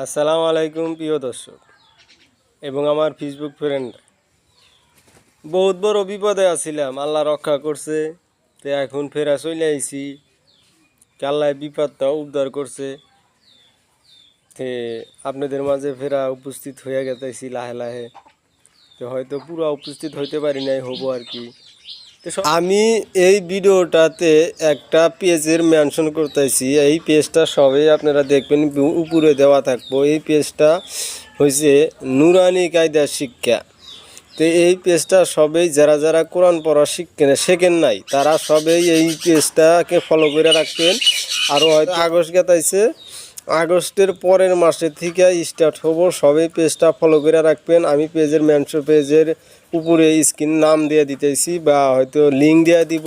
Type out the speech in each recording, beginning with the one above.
আসসালামু আলাইকুম প্রিয় দর্শক এবং আমার ফেসবুক ফ্রেন্ড, বহুত বড় বিপদে আছিলাম, আল্লাহ রক্ষা করছে। তো এখন ফেরা চলে আইছি, আল্লাহ বিপদটা উদ্ধার করছে। তে আপনাদের মাঝে ফেরা উপস্থিত হয়ে গেতেছি লাহে লাহে। তো হয়তো পুরো উপস্থিত হইতে পারি নাই, হবো আর কি। আমি এই ভিডিওটাতে একটা পেজের মেনশন করতেছি। এই পেজটা সবাই আপনারা দেখবেন, উপরে দেওয়া থাকবো। এই পেজটা হয়েছে নুরানি কায়দা শিক্ষা। তো এই পেজটা সবাই যারা যারা কোরআন পড়া শেখেন নাই, তারা সবাই এই পেজটাকে ফলো করে রাখবেন। আরও হয়তো আগস্ট গেতাইছে, আগস্টের পরের মাসে থেকে স্টার্ট হবো। সবাই পেজটা ফলো করে রাখবেন। আমি পেজের উপরে স্ক্রিন নাম দিয়ে দিতেছি বা হয়তো লিঙ্ক দিয়ে দিব।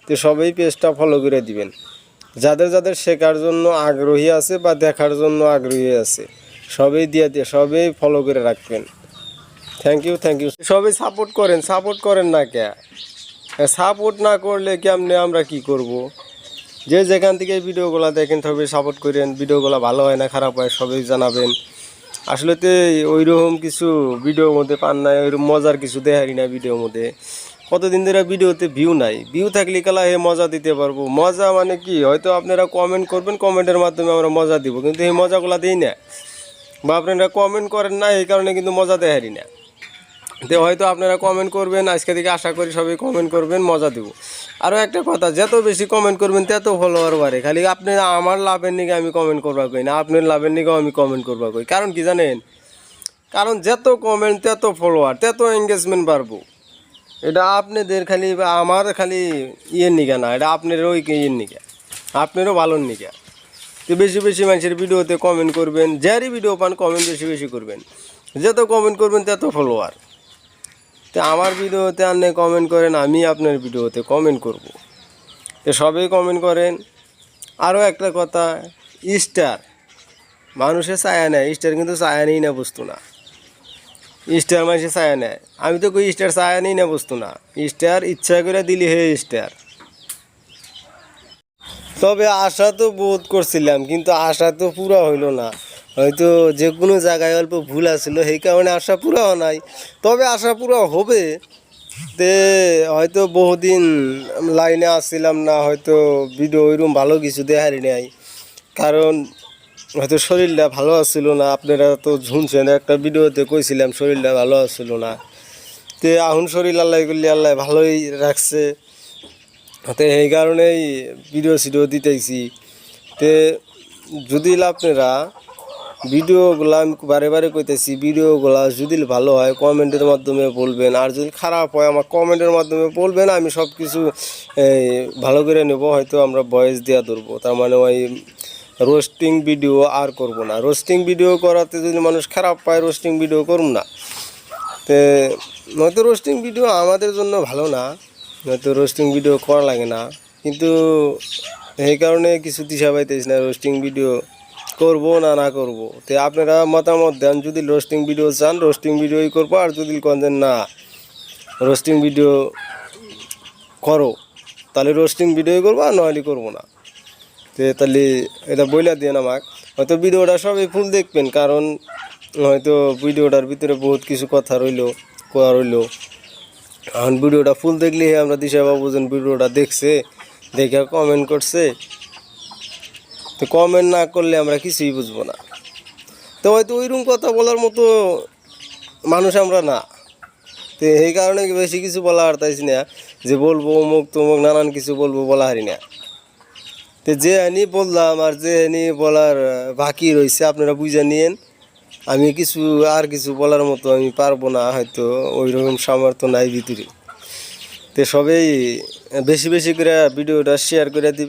তো সবাই পেজটা ফলো করে দিবেন। যাদের যাদের শেখার জন্য আগ্রহী আছে বা দেখার জন্য আগ্রহী আছে, সবাই সবাই ফলো করে রাখবেন। Thank you. সবাই সাপোর্ট করেন না কে? সাপোর্ট না করলে কেমনে আমরা কি করব? যে যেখান থেকে ভিডিওগুলো দেখেন সবাই সাপোর্ট করেন। ভিডিওগুলো ভালো হয় না খারাপ হয় সবাই জানাবেন। আসলে তো ওইরকম কিছু ভিডিওর মধ্যে পান নাই, ওইরকম মজার কিছু দেখারি না ভিডিওর মধ্যে। কতদিন ধরে ভিডিওতে ভিউ নাই, ভিউ থাকলে কালা হে মজা দিতে পারবো। মজা মানে কি, হয়তো আপনারা কমেন্ট করবেন, কমেন্টের মাধ্যমে আমরা মজা দিব, কিন্তু এই মজাগুলো দিই না। বা আপনারা কমেন্ট করেন না, এই কারণে কিন্তু মজা দেখারি না। তো হয়তো আপনারা কমেন্ট করবেন, আজকে থেকে আশা করি সবাই কমেন্ট করবেন, মজা দেবো। আরও একটা কথা, যত বেশি কমেন্ট করবেন তত ফলোয়ার বাড়ে। খালি আপনি আমার লাভের নিকে আমি কমেন্ট করবা কই না, আপনার লাভের নিকেও আমি কমেন্ট করবা কই। কারণ কি জানেন? কারণ যত কমেন্ট তত ফলোয়ার, তত এঙ্গেজমেন্ট বাড়বো। এটা আপনাদের খালি বা আমার খালি ইয়ের নিকা না, এটা আপনার ওই ইয়ের নিকা, আপনারও ভালোর নিকা। তো বেশি বেশি মানুষের ভিডিওতে কমেন্ট করবেন, যারই ভিডিও পান কমেন্ট বেশি বেশি করবেন। যত কমেন্ট করবেন তত ফলোয়ার। তো আমার ভিডিওতে আপনি কমেন্ট করেন, আমি আপনার ভিডিওতে কমেন্ট করব। তো সবাই কমেন্ট করেন। আরও একটা কথা, স্টার মানুষে ছায়া নেয়, স্টার কিন্তু ছায়া নেই না বস্তু না। স্টার মানুষে ছায়া নেয়, আমি তো কই স্টার ছায়া নেই না বস্তু না। স্টার ইচ্ছা করে দিলি হে স্টার। তবে আশা তো বোধ করছিলাম, কিন্তু আশা তো পুরো হইল না। হয়তো যে কোনো জায়গায় অল্প ভুল আছিল, সেই কারণে আশা পুরো নাই। তবে আশা পুরো হবে। তে হয়তো বহুদিন লাইনে আসছিলাম না, হয়তো ভিডিও ওইরকম ভালো কিছু দেখারি নাই। কারণ হয়তো শরীরটা ভালো আসছিল না। আপনারা তো শুনছেন, একটা ভিডিওতে কইছিলাম শরীরটা ভালো আসছিল না। তে এখন শরীর আল্লাহ করলে আল্লাহ ভালোই রাখছে। তো এই কারণেই ভিডিও দিতেছি। তে যদি আপনারা ভিডিওগুলো, আমি বারে বারে কইতেছি, ভিডিওগুলো যদি ভালো হয় কমেন্টের মাধ্যমে বলবেন, আর যদি খারাপ হয় আমার কমেন্টের মাধ্যমে বলবেন। আমি সব কিছু ভালো করে নেব। হয়তো আমরা ভয়েস দেওয়া ধরবো, তার মানে ওই রোস্টিং ভিডিও আর করব না। রোস্টিং ভিডিও করাতে যদি মানুষ খারাপ পায়, রোস্টিং ভিডিও করব না। তে হয়তো রোস্টিং ভিডিও আমাদের জন্য ভালো না, হয়তো রোস্টিং ভিডিও করা লাগে না, কিন্তু এই কারণে কিছু দিশা পাইতেছি না রোস্টিং ভিডিও করবো না করবো। তো আপনারা মতামত দেন, যদি রোস্টিং ভিডিও চান রোস্টিং ভিডিওই করবো, আর যদি করেন না রোস্টিং ভিডিও করো, তাহলে রোস্টিং ভিডিওই করবো, আর নইলে করবো না। তো তাহলে এটা বইলা দিয়ে আমাকে। হয়তো ভিডিওটা সবাই ফুল দেখবেন, কারণ হয়তো ভিডিওটার ভিতরে বহুত কিছু কথা কোয়া রইলো। এখন ভিডিওটা ফুল দেখলে আমরা দিশা পাবো যে ভিডিওটা দেখছে, দেখে কমেন্ট করছে। তো কমেন্ট না করলে আমরা কিছুই বুঝবো না। তো হয়তো ওইরকম কথা বলার মতো মানুষ আমরা না। তো এই কারণে বেশি কিছু বলা হারতাইছি না, যে বলবো অমুক তমুক নানান কিছু বলবো, বলা হারি না। তো যে আনি বললাম, আর যে আনি বলার বাকি রয়েছে আপনারা বুঝে নিয়েন। আমি আর কিছু বলার মতো আমি পারবো না, হয়তো ওই রকম সামর্থ্য নাই ভিতরে। তো সবাই বেশি বেশি করে ভিডিওটা শেয়ার করে দিবে।